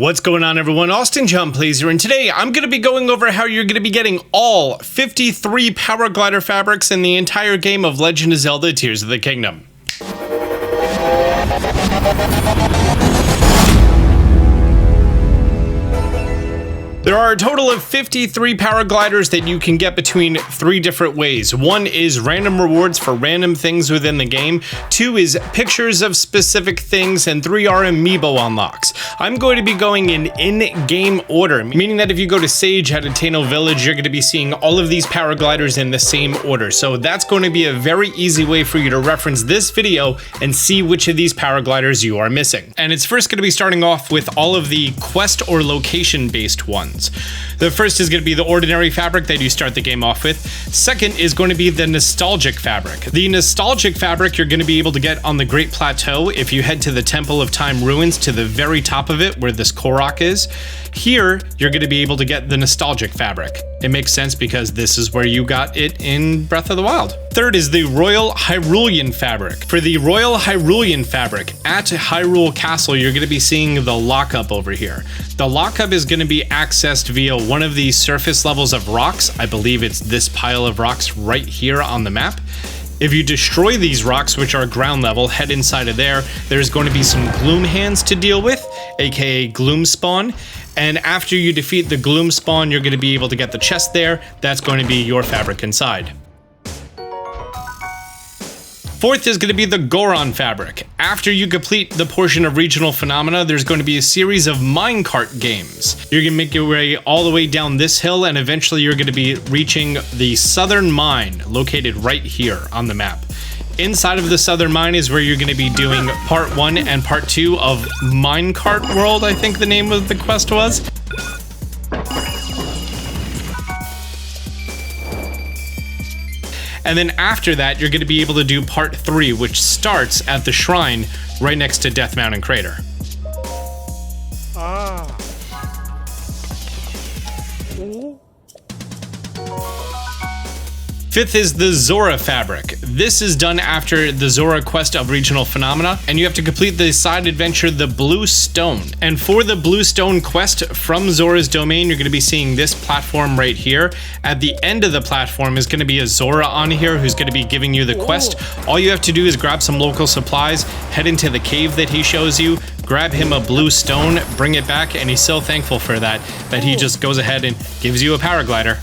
What's going on, everyone? Austin John Plays here, and today I'm going to be going over how you're going to be getting all 53 Paraglider fabrics in the entire game of Legend of Zelda Tears of the Kingdom. There are a total of 53 Paragliders that you can get between 3 different ways. 1 is random rewards for random things within the game, 2 is pictures of specific things, and 3 are amiibo unlocks. I'm going to be going in-game order, meaning that if you go to Sage at Lurelin Village, you're going to be seeing all of these Paragliders in the same order. So that's going to be a very easy way for you to reference this video and see which of these Paragliders you are missing. And it's first going to be starting off with all of the quest or location based ones. The first is going to be the ordinary fabric that you start the game off with. Second is going to be the nostalgic fabric. The nostalgic fabric you're going to be able to get on the Great Plateau if you head to the Temple of Time ruins to the very top of it where this Korok is. Here, you're going to be able to get the nostalgic fabric. It makes sense because this is where you got it in Breath of the Wild. Third is the Royal Hyrulean fabric. For the Royal Hyrulean fabric, at Hyrule Castle, you're going to be seeing the lockup over here. The lockup is going to be accessed via one of these surface levels of rocks. I believe it's this pile of rocks right here on the map. If you destroy these rocks, which are ground level, head inside of there, there's going to be some gloom hands to deal with, aka gloom spawn. And after you defeat the gloom spawn, you're going to be able to get the chest there. That's going to be your fabric inside. Fourth is going to be the Goron fabric. After you complete the portion of regional phenomena, there's going to be a series of minecart games. You're going to make your way all the way down this hill, and eventually you're going to be reaching the southern mine, located right here on the map. Inside of the southern mine is where you're going to be doing part 1 and part 2 of Minecart World, I think the name of the quest was. And then after that, you're going to be able to do part 3, which starts at the shrine right next to Death Mountain Crater. Fifth is the Zora fabric. This is done after the Zora quest of regional phenomena, and you have to complete the side adventure, the Blue Stone. And for the Blue Stone quest from Zora's domain, you're going to be seeing this platform right here. At the end of the platform is going to be a Zora on here who's going to be giving you the quest. All you have to do is grab some local supplies, head into the cave that he shows you, grab him a blue stone, bring it back, and he's so thankful for that he just goes ahead and gives you a paraglider.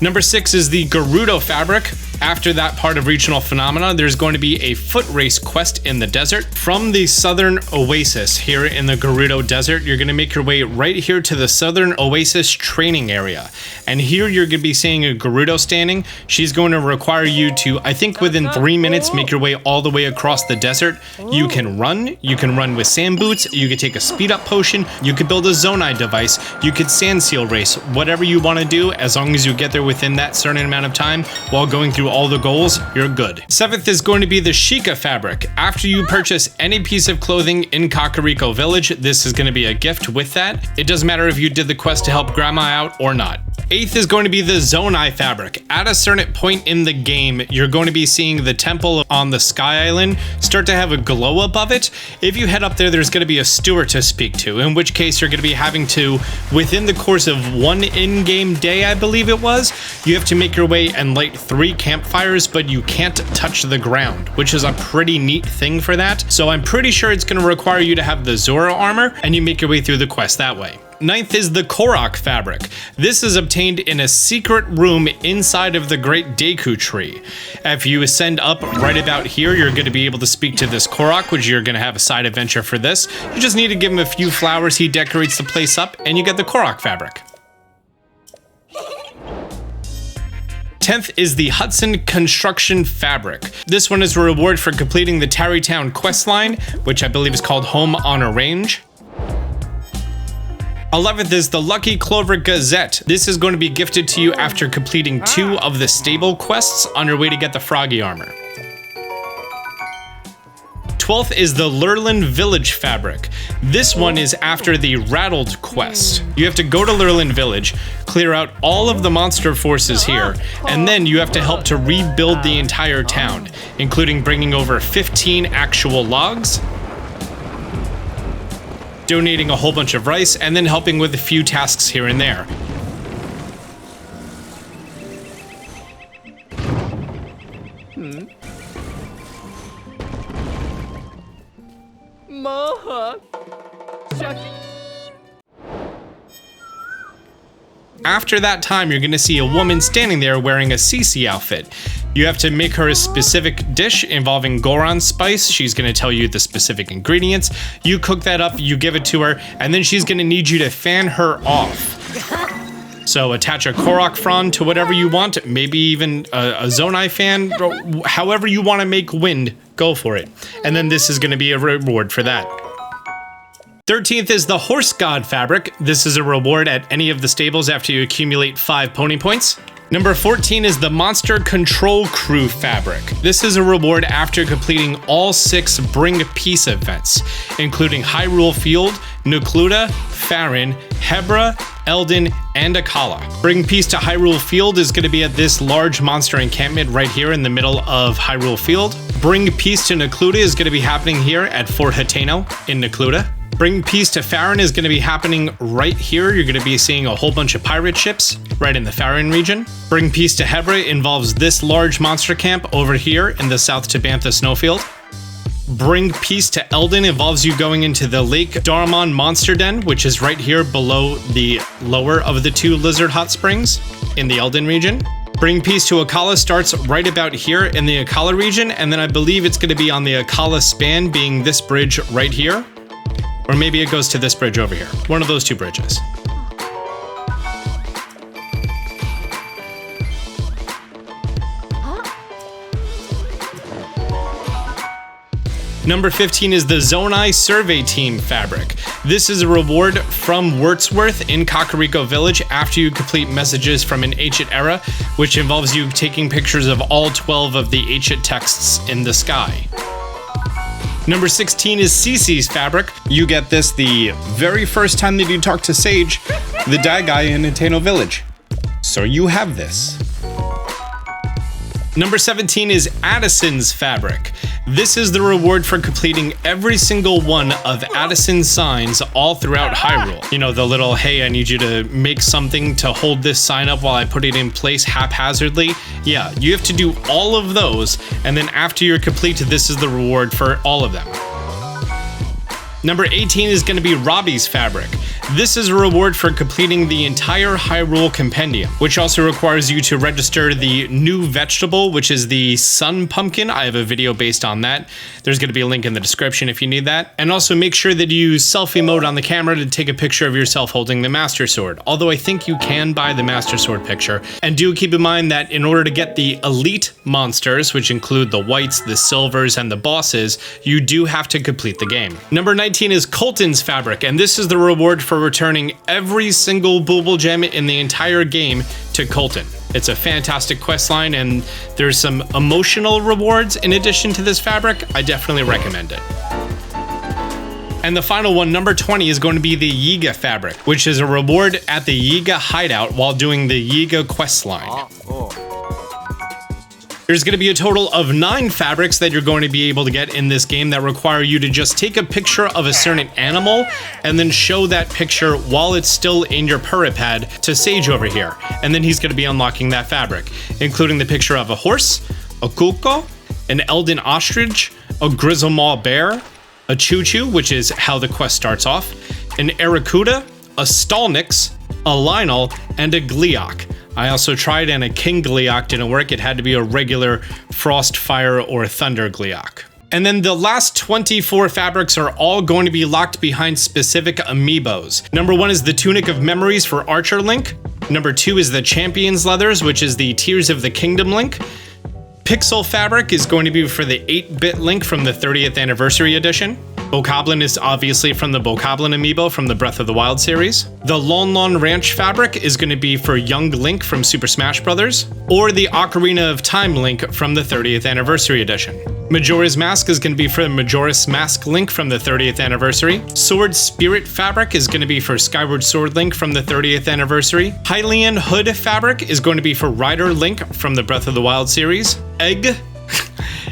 Number 6 is the Gerudo fabric. After that part of regional phenomena, there's going to be a foot race quest in the desert. From the southern oasis here in the Gerudo desert, you're going to make your way right here to the southern oasis training area. And here you're going to be seeing a Gerudo standing. She's going to require you to, I think within 3 minutes, make your way all the way across the desert. You can run with sand boots, you could take a speed up potion, you could build a Zonai device, you could sand seal race, whatever you want to do, as long as you get there within that certain amount of time while going through all the goals, you're good. 7th is going to be the Sheikah fabric. After you purchase any piece of clothing in Kakariko Village, this is going to be a gift with that. It doesn't matter if you did the quest to help grandma out or not. 8th is going to be the Zonai fabric. At a certain point in the game, you're going to be seeing the temple on the Sky Island start to have a glow above it. If you head up there, there's going to be a steward to speak to, in which case you're going to be having to, within the course of 1 in-game day, I believe it was, you have to make your way and light 3 campfires, but you can't touch the ground, which is a pretty neat thing for that. So I'm pretty sure it's going to require you to have the Zora armor, and you make your way through the quest that way. 9th is the Korok fabric. This is obtained in a secret room inside of the Great Deku Tree. If you ascend up right about here, you're going to be able to speak to this Korok, which you're going to have a side adventure for this. You just need to give him a few flowers, he decorates the place up, and you get the Korok fabric. 10th is the Hudson Construction fabric. This one is a reward for completing the Tarrytown questline, which I believe is called Home on a Range. 11th is the Lucky Clover Gazette. This is going to be gifted to you after completing 2 of the stable quests on your way to get the Froggy armor. 12th is the Lurelin Village fabric. This one is after the Rattled quest. You have to go to Lurelin Village, clear out all of the monster forces here, and then you have to help to rebuild the entire town, including bringing over 15 actual logs, donating a whole bunch of rice, and then helping with a few tasks here and there. After that time, you're going to see a woman standing there wearing a Cece outfit. You have to make her a specific dish involving Goron spice. She's going to tell you the specific ingredients. You cook that up, you give it to her, and then she's going to need you to fan her off. So attach a Korok frond to whatever you want, maybe even a Zonai fan, however you want to make wind, go for it. And then this is going to be a reward for that. 13th is the Horse God fabric. This is a reward at any of the stables after you accumulate 5 pony points. Number 14 is the Monster Control Crew fabric. This is a reward after completing all 6 Bring Peace events, including Hyrule Field, Necluda, Farin, Hebra, Eldin, and Akala. Bring Peace to Hyrule Field is going to be at this large monster encampment right here in the middle of Hyrule Field. Bring Peace to Necluda is going to be happening here at Fort Hateno in Necluda. Bring Peace to Farin is going to be happening right here. You're going to be seeing a whole bunch of pirate ships right in the Farin region. Bring Peace to Hebra involves this large monster camp over here in the South Tabantha snowfield. Bring Peace to Eldin involves you going into the Lake Darmon Monster Den, which is right here below the lower of the 2 lizard hot springs in the Eldin region. Bring Peace to Akala starts right about here in the Akala region, and then I believe it's going to be on the Akala span, being this bridge right here. Or maybe it goes to this bridge over here. One of those 2 bridges. Number 15 is the Zonai Survey Team fabric. This is a reward from Wordsworth in Kakariko Village after you complete messages from an ancient era, which involves you taking pictures of all 12 of the ancient texts in the sky. Number 16 is Cece's fabric. You get this the very first time that you talk to Sage, the dad guy in Hateno Village. So you have this. Number 17 is Addison's fabric. This is the reward for completing every single one of Addison's signs all throughout Hyrule. You know, the little, hey, I need you to make something to hold this sign up while I put it in place haphazardly. Yeah, you have to do all of those, and then after you're complete, this is the reward for all of them. Number 18 is going to be Robbie's fabric. This is a reward for completing the entire Hyrule compendium, which also requires you to register the new vegetable, which is the sun pumpkin. I have a video based on that. There's going to be a link in the description if you need that. And also make sure that you use selfie mode on the camera to take a picture of yourself holding the Master Sword. Although I think you can buy the Master Sword picture. And do keep in mind that in order to get the elite monsters, which include the whites, the silvers, and the bosses, you do have to complete the game. Number 19 is Colton's fabric, and this is the reward for returning every single Booble Gem in the entire game to Colton. It's a fantastic quest line, and there's some emotional rewards in addition to this fabric. I definitely recommend it. And the final one, number 20, is going to be the Yiga fabric, which is a reward at the Yiga hideout while doing the Yiga quest line. There's going to be a total of 9 fabrics that you're going to be able to get in this game that require you to just take a picture of a certain animal and then show that picture while it's still in your pad to Sage over here. And then he's going to be unlocking that fabric, including the picture of a horse, a Cucco, an Eldin-Ostrich, a Grizzlemaw-Bear, a Chuchu, which is how the quest starts off, an Aerocuda, a Stalnox, a Lynel, and a Gleeok. I also tried, and a King Gleeok didn't work. It had to be a regular Frost, Fire, or Thunder Gleeok. And then the last 24 fabrics are all going to be locked behind specific amiibos. Number 1 is the Tunic of Memories for Archer Link. Number 2 is the Champion's Leathers, which is the Tears of the Kingdom Link. Pixel Fabric is going to be for the 8-bit Link from the 30th Anniversary Edition. Bokoblin is obviously from the Bokoblin amiibo from the Breath of the Wild series. The Lon Lon Ranch fabric is going to be for Young Link from Super Smash Bros. Or the Ocarina of Time Link from the 30th Anniversary Edition. Majora's Mask is going to be for the Majora's Mask Link from the 30th Anniversary. Sword Spirit fabric is going to be for Skyward Sword Link from the 30th Anniversary. Hylian-Hood fabric is going to be for Rider Link from the Breath of the Wild series.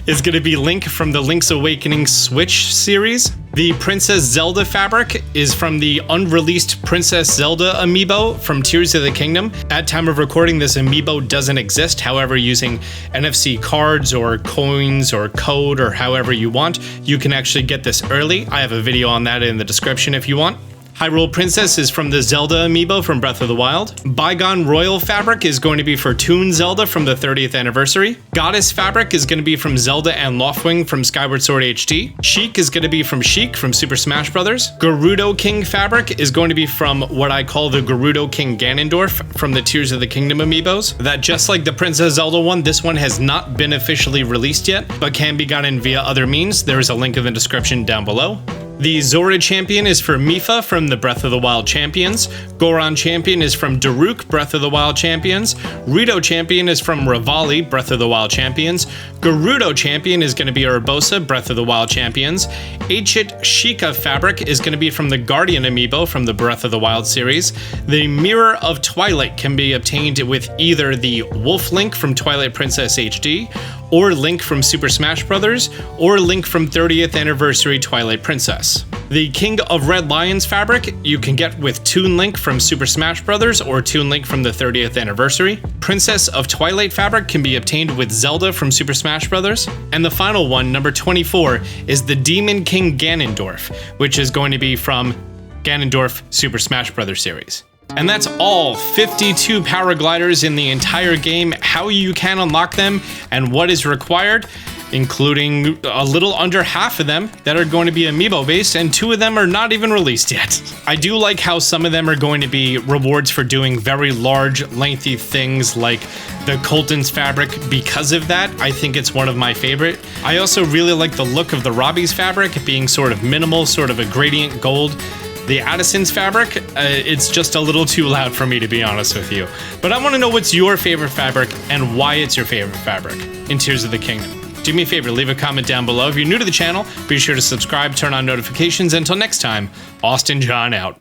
is going to be Link from the Link's Awakening Switch series. The Princess Zelda fabric is from the unreleased Princess Zelda amiibo from Tears of the Kingdom. At time of recording, this amiibo doesn't exist. However, using NFC cards or coins or code or however you want, you can actually get this early. I have a video on that in the description if you want. Hyrule Princess is from the Zelda amiibo from Breath of the Wild. Bygone-Royal fabric is going to be for Toon Zelda from the 30th anniversary. Goddess fabric is going to be from Zelda and Loftwing from Skyward Sword HD. Sheik is going to be from Sheik from Super Smash Bros. Gerudo King fabric is going to be from what I call the Gerudo King Ganondorf from the Tears of the Kingdom amiibos. That just like the Princess Zelda one, this one has not been officially released yet, but can be gotten via other means. There is a link in the description down below. The Zora-Champion is for Mipha from the Breath of the Wild Champions. Goron-Champion is from Daruk, Breath of the Wild Champions. Rito-Champion is from Revali, Breath of the Wild Champions. Gerudo-Champion is going to be Urbosa, Breath of the Wild Champions. Ancient-Sheikah fabric is going to be from the Guardian amiibo from the Breath of the Wild series. The Mirror of Twilight can be obtained with either the Wolf Link from Twilight Princess HD, or Link from Super Smash Bros., or Link from 30th Anniversary Twilight Princess. The King of Red Lions fabric you can get with Toon Link from Super Smash Bros. Or Toon Link from the 30th Anniversary. Princess of Twilight fabric can be obtained with Zelda from Super Smash Bros. And the final one, number 24, is the Demon King Ganondorf, which is going to be from Ganondorf Super Smash Bros. Series. And that's all 52 Paragliders in the entire game, how you can unlock them, and what is required, including a little under half of them that are going to be amiibo based, and 2 of them are not even released yet. I do like how some of them are going to be rewards for doing very large, lengthy things like the Colton's fabric. Because of that, I think it's one of my favorite. I also really like the look of the Robbie's fabric being sort of minimal, sort of a gradient gold. The Addison's fabric, it's just a little too loud for me, to be honest with you. But I want to know what's your favorite fabric and why it's your favorite fabric in Tears of the Kingdom. Do me a favor, leave a comment down below. If you're new to the channel, be sure to subscribe, turn on notifications. Until next time, Austin John out.